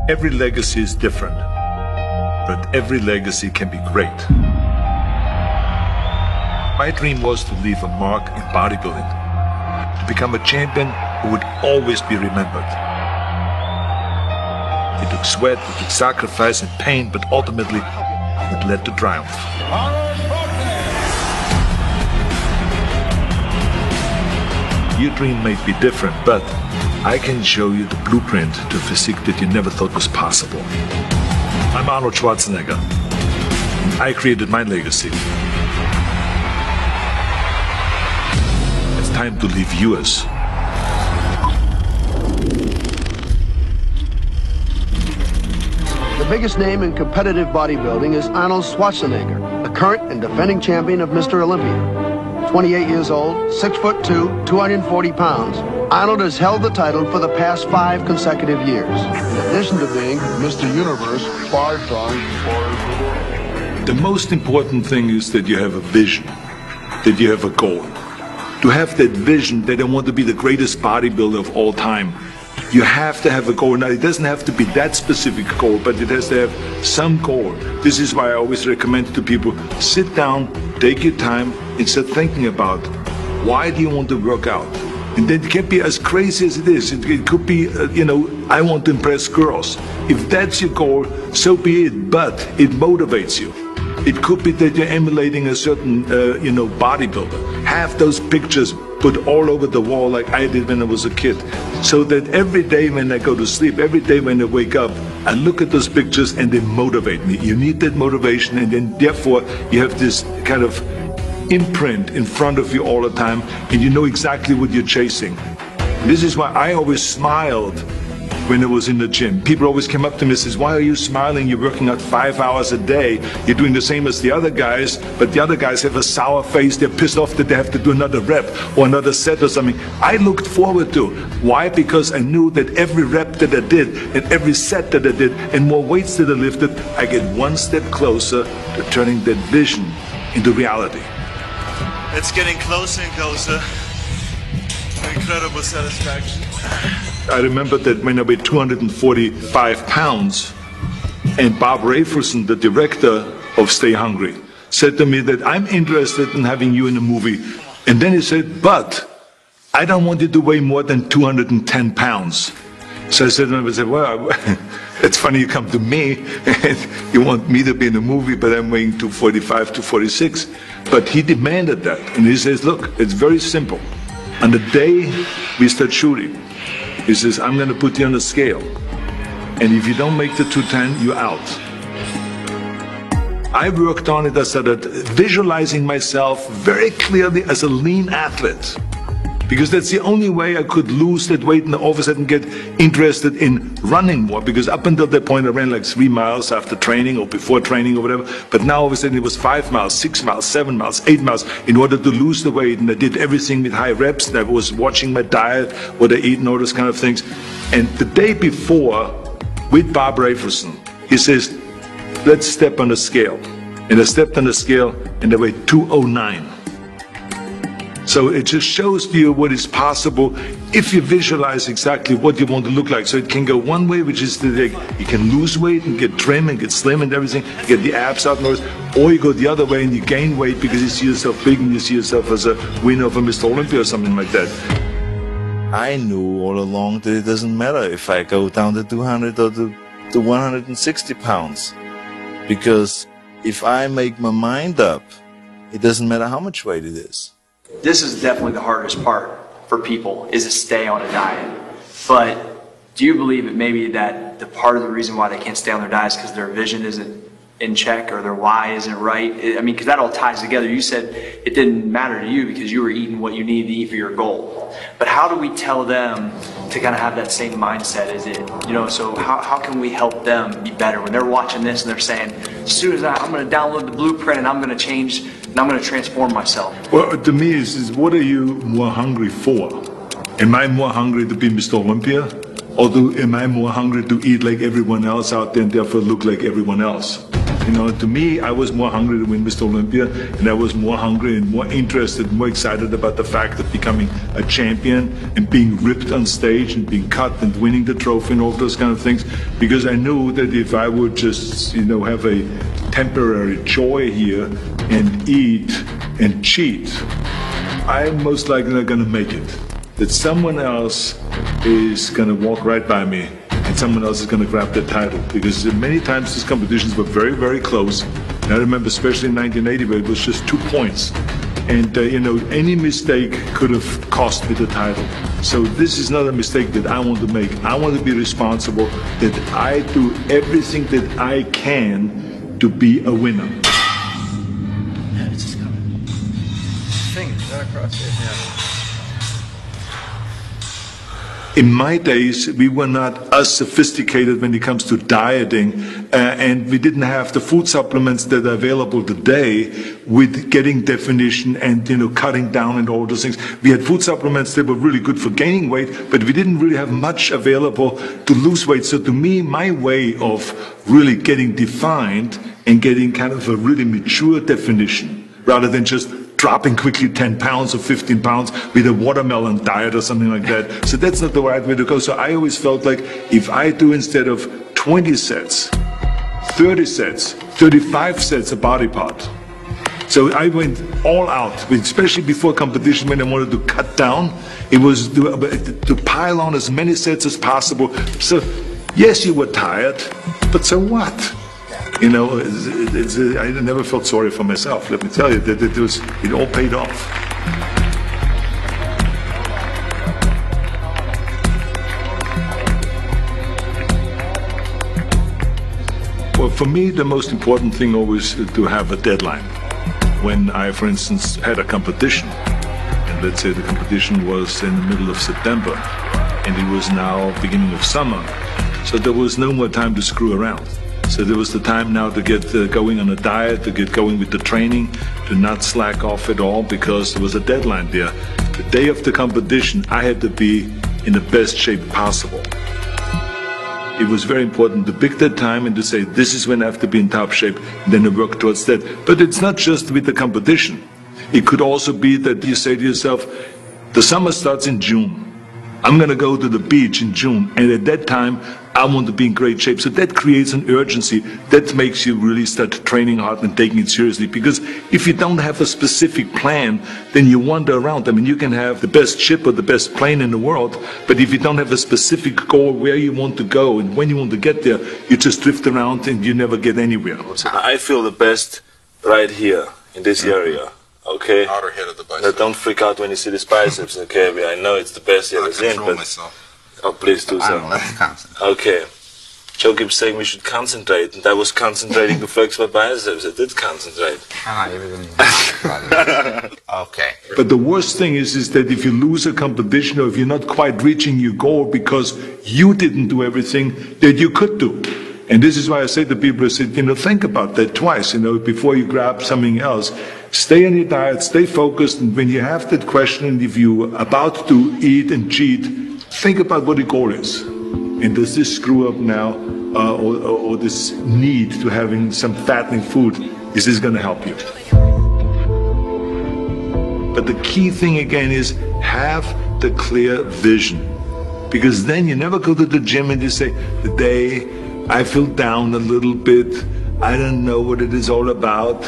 Every legacy is different, but every legacy can be great. My dream was to leave a mark in bodybuilding, to become a champion who would always be remembered. It took sweat, it took sacrifice and pain, but ultimately it led to triumph. Your dream may be different, but I can show you the blueprint to a physique that you never thought was possible. I'm Arnold Schwarzenegger, and I created my legacy. It's time to leave yours. The biggest name in competitive bodybuilding is Arnold Schwarzenegger, the current and defending champion of Mr. Olympia. 28 years old, 6'2", 240 pounds. Arnold has held the title for the past 5 consecutive years. In addition to being Mr. Universe 5 times. The most important thing is that you have a vision, that you have a goal. To have that vision that I want to be the greatest bodybuilder of all time, you have to have a goal. Now, it doesn't have to be that specific goal, but it has to have some goal. This is why I always recommend to people, sit down, take your time, and start thinking about why do you want to work out? And then it can't be as crazy as it is. It could be, I want to impress girls. If that's your goal, so be it, but it motivates you. It could be that you're emulating a certain, bodybuilder. Have those pictures put all over the wall like I did when I was a kid. So that every day when I go to sleep, every day when I wake up, I look at those pictures and they motivate me. You need that motivation, and then therefore you have this kind of imprint in front of you all the time, and you know exactly what you're chasing. This is why I always smiled when I was in the gym. People always came up to me and says, why are you smiling? You're working out 5 hours a day. You're doing the same as the other guys, but the other guys have a sour face. They're pissed off that they have to do another rep or another set or something. I looked forward to. Why? Because I knew that every rep that I did and every set that I did and more weights that I lifted, I get one step closer to turning that vision into reality. It's getting closer and closer. Incredible satisfaction. I remember that when I weighed 245 pounds, and Bob Raferson, the director of Stay Hungry, said to me that I'm interested in having you in a movie. And then he said, but I don't want you to weigh more than 210 pounds. So I said to him, well, it's funny you come to me and you want me to be in a movie, but I'm weighing 245, 246. But he demanded that. And he says, look, it's very simple. On the day we start shooting, he says, I'm going to put you on a scale. And if you don't make the 210, you're out. I worked on it. I started visualizing myself very clearly as a lean athlete, because that's the only way I could lose that weight and all of a sudden get interested in running more. Because up until that point I ran like 3 miles after training or before training or whatever, but now all of a sudden it was 5 miles, 6 miles, 7 miles, 8 miles in order to lose the weight. And I did everything with high reps, and I was watching my diet, what I eat and all those kind of things. And the day before, with Bob Raferson, he says, let's step on the scale. And I stepped on the scale and I weighed 209. So it just shows to you what is possible if you visualize exactly what you want to look like. So it can go one way, which is that you can lose weight and get trim and get slim and everything, get the abs out and all this, or you go the other way and you gain weight because you see yourself big and you see yourself as a winner of a Mr. Olympia or something like that. I knew all along that it doesn't matter if I go down to 200 or to 160 pounds. Because if I make my mind up, it doesn't matter how much weight it is. This is definitely the hardest part for people, is to stay on a diet. But do you believe it may be that the part of the reason why they can't stay on their diet is because their vision isn't in check or their why isn't right? I mean, because that all ties together. You said it didn't matter to you because you were eating what you needed to eat for your goal. But how do we tell them to kind of have that same mindset? So how can we help them be better when they're watching this and they're saying, as soon as I'm going to download the blueprint and I'm going to change and I'm going to transform myself? Well, to me, is what are you more hungry for? Am I more hungry to be Mr. Olympia? Or am I more hungry to eat like everyone else out there and therefore look like everyone else? You know, to me, I was more hungry to win Mr. Olympia, and I was more hungry and more interested, more excited about the fact of becoming a champion and being ripped on stage and being cut and winning the trophy and all those kind of things, because I knew that if I would just, you know, have a temporary joy here and eat and cheat, I'm most likely not going to make it. That someone else is going to walk right by me and someone else is going to grab the title. Because many times these competitions were very, very close. And I remember especially in 1980 where it was just 2 points. And, you know, any mistake could have cost me the title. So this is not a mistake that I want to make. I want to be responsible that I do everything that I can to be a winner. Yeah, it's just coming. Fingers right across here. Yeah. In my days, we were not as sophisticated when it comes to dieting, and we didn't have the food supplements that are available today with getting definition and, you know, cutting down and all those things. We had food supplements that were really good for gaining weight, but we didn't really have much available to lose weight. So to me, my way of really getting defined and getting kind of a really mature definition, rather than just dropping quickly 10 pounds or 15 pounds with a watermelon diet or something like that. So that's not the right way to go. So I always felt like if I do instead of 20 sets, 30 sets, 35 sets a body part. So I went all out, especially before competition when I wanted to cut down. It was to pile on as many sets as possible. So yes, you were tired, but so what? You know, I never felt sorry for myself. Let me tell you that it all paid off. Well, for me, the most important thing always to have a deadline. When I, for instance, had a competition, and let's say the competition was in the middle of September, and it was now beginning of summer, so there was no more time to screw around. So there was the time now to get going on a diet, to get going with the training, to not slack off at all, because there was a deadline there. The day of the competition, I had to be in the best shape possible. It was very important to pick that time and to say, this is when I have to be in top shape, and then to work towards that. But it's not just with the competition. It could also be that you say to yourself, the summer starts in June. I'm going to go to the beach in June, and at that time, I want to be in great shape. So that creates an urgency. That makes you really start training hard and taking it seriously. Because if you don't have a specific plan, then you wander around. I mean, you can have the best ship or the best plane in the world, but if you don't have a specific goal where you want to go and when you want to get there, you just drift around and you never get anywhere. I feel the best right here, in this area. Okay? Outer head of the bicep. Now don't freak out when you see this biceps, okay? I know it's the best yet it's in, but... myself. Oh, please do so. Let's concentrate. Okay. Joe keeps saying we should concentrate, and I was concentrating to flex my biceps. I did concentrate. Okay. But the worst thing is that if you lose a competition or if you're not quite reaching your goal because you didn't do everything that you could do. And this is why I say to people, I said, you know, think about that twice, you know, before you grab something else. Stay on your diet, stay focused, and when you have that question, and if you're about to eat and cheat, think about what the goal is. And does this screw up now, or this need to having some fattening food, is this going to help you? But the key thing again is have the clear vision. Because then you never go to the gym and you say, today I feel down a little bit, I don't know what it is all about,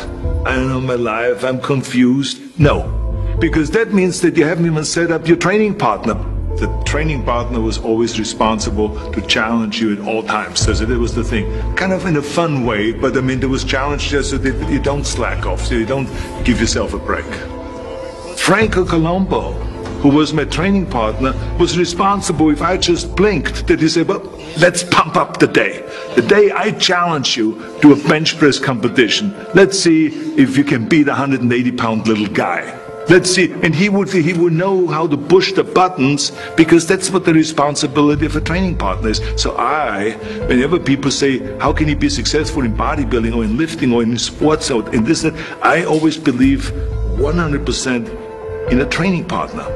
I don't know my life, I'm confused. No, because that means that you haven't even set up your training partner. The training partner was always responsible to challenge you at all times. So that was the thing. Kind of in a fun way, but I mean there was challenge there so that you don't slack off, so you don't give yourself a break. Franco Colombo, who was my training partner, was responsible if I just blinked that he said, well, let's pump up the day. The day I challenge you to a bench press competition. Let's see if you can beat a 180-pound little guy. Let's see, and he would know how to push the buttons, because that's what the responsibility of a training partner is. So whenever people say, how can you be successful in bodybuilding or in lifting or in sports or in this, I always believe 100% in a training partner.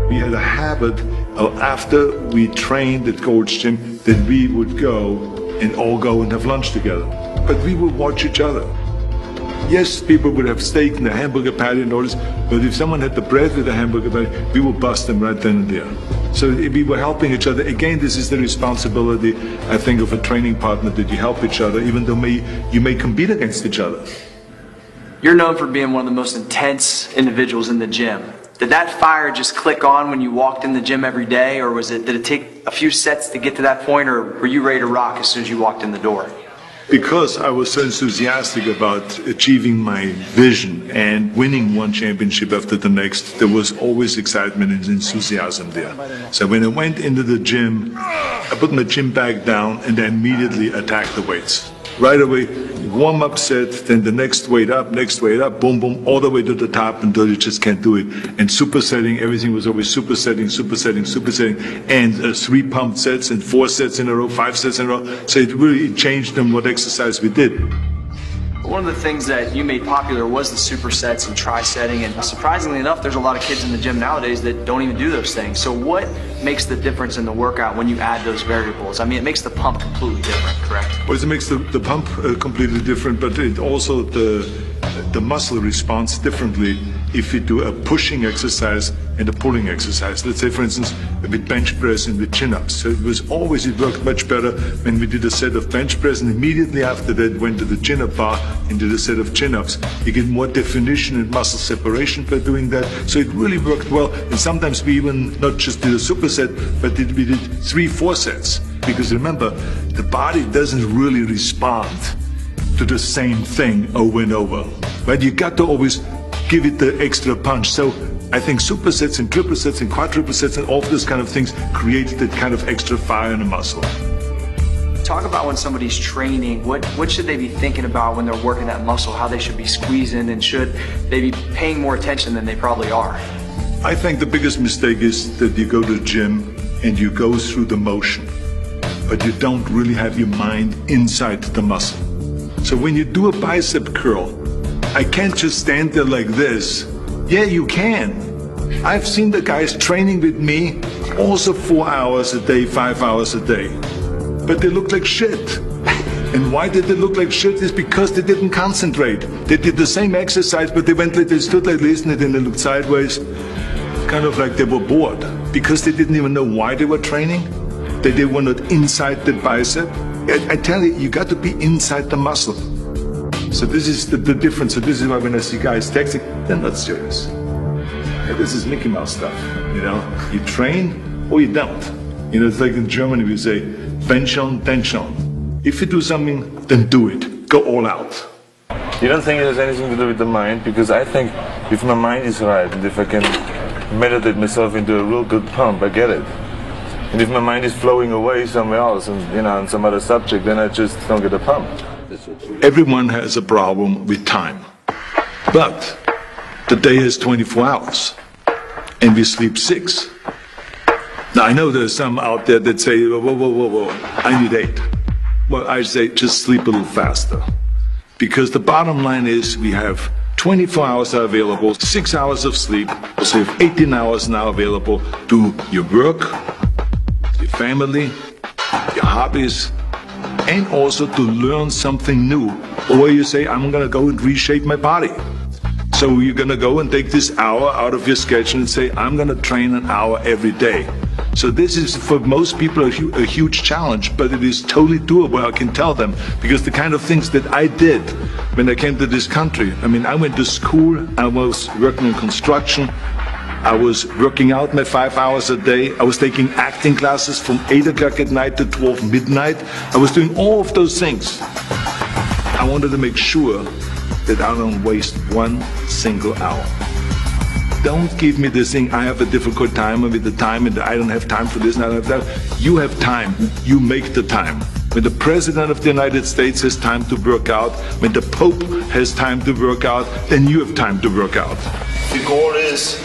We had a habit of after we trained at Gold's Gym that we would go and all go and have lunch together. but we would watch each other. Yes, people would have steak and a hamburger patty and all this, but if someone had the bread with a hamburger patty, we would bust them right then and there. So we were helping each other. Again, this is the responsibility, I think, of a training partner, that you help each other, even though you may compete against each other. You're known for being one of the most intense individuals in the gym. Did that fire just click on when you walked in the gym every day, or did it take a few sets to get to that point, or were you ready to rock as soon as you walked in the door? Because I was so enthusiastic about achieving my vision and winning one championship after the next, there was always excitement and enthusiasm there. So when I went into the gym, I put my gym bag down and I immediately attacked the weights. Right away, warm-up set, then the next weight up, boom, boom, all the way to the top until you just can't do it. And supersetting, everything was always supersetting, and 3 pump sets and 4 sets in a row, 5 sets in a row. So it really changed them what exercise we did. One of the things that you made popular was the supersets and tri-setting, and surprisingly enough, there's a lot of kids in the gym nowadays that don't even do those things. So what makes the difference in the workout when you add those variables? I mean, it makes the pump completely different, correct? Well, it makes the pump completely different, but it also the muscle responds differently if you do a pushing exercise and a pulling exercise. Let's say, for instance, with bench press and with chin-ups. So it worked much better when we did a set of bench press, and immediately after that went to the chin-up bar and did a set of chin-ups. You get more definition and muscle separation by doing that. So it really worked well. And sometimes we even not just did a superset, but we did 3-4 sets. Because remember, the body doesn't really respond to the same thing over and over. Right? You got to always give it the extra punch. So I think supersets and triple sets and quadruple sets and all of those kind of things create that kind of extra fire in the muscle. Talk about when somebody's training, what should they be thinking about when they're working that muscle, how they should be squeezing, and should they be paying more attention than they probably are? I think the biggest mistake is that you go to the gym and you go through the motion, but you don't really have your mind inside the muscle. So when you do a bicep curl, I can't just stand there like this. Yeah, you can. I've seen the guys training with me also 4 hours a day, 5 hours a day. But they look like shit. And why did they look like shit? Is because they didn't concentrate. They did the same exercise, but they stood like this and then they looked sideways. Kind of like they were bored. Because they didn't even know why they were training. They were not inside the bicep. I tell you, you got to be inside the muscle. So this is the difference. So this is why when I see guys texting, they're not serious. And this is Mickey Mouse stuff, you know. You train or you don't. You know, it's like in Germany we say, wenn schon, then schon. If you do something, then do it. Go all out. You don't think it has anything to do with the mind? Because I think if my mind is right and if I can meditate myself into a real good pump, I get it. And if my mind is flowing away somewhere else and, you know, on some other subject, then I just don't get a pump. Everyone has a problem with time. But the day has 24 hours and we sleep 6. Now I know there's some out there that say, whoa, I need 8. Well, I say just sleep a little faster. Because the bottom line is we have 24 hours are available, 6 hours of sleep, so you have 18 hours now available to your work, your family, your hobbies, and also to learn something new. Or you say, I'm gonna go and reshape my body. So you're gonna go and take this hour out of your schedule and say, I'm gonna train an hour every day. So this is for most people a huge challenge, but it is totally doable, I can tell them, because the kind of things that I did when I came to this country, I mean, I went to school, I was working in construction, I was working out my 5 hours a day, I was taking acting classes from 8 o'clock at night to 12 midnight, I was doing all of those things. I wanted to make sure that I don't waste 1 single hour. Don't give me this thing, I have a difficult time with the time and I don't have time for this and I don't have that. You have time, you make the time. When the President of the United States has time to work out, when the Pope has time to work out, then you have time to work out. The goal is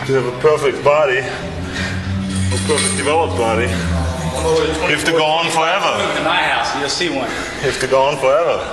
to have a perfect body, a perfect developed body. You have to go on forever. Move to my house and you'll see one. You have to go on forever.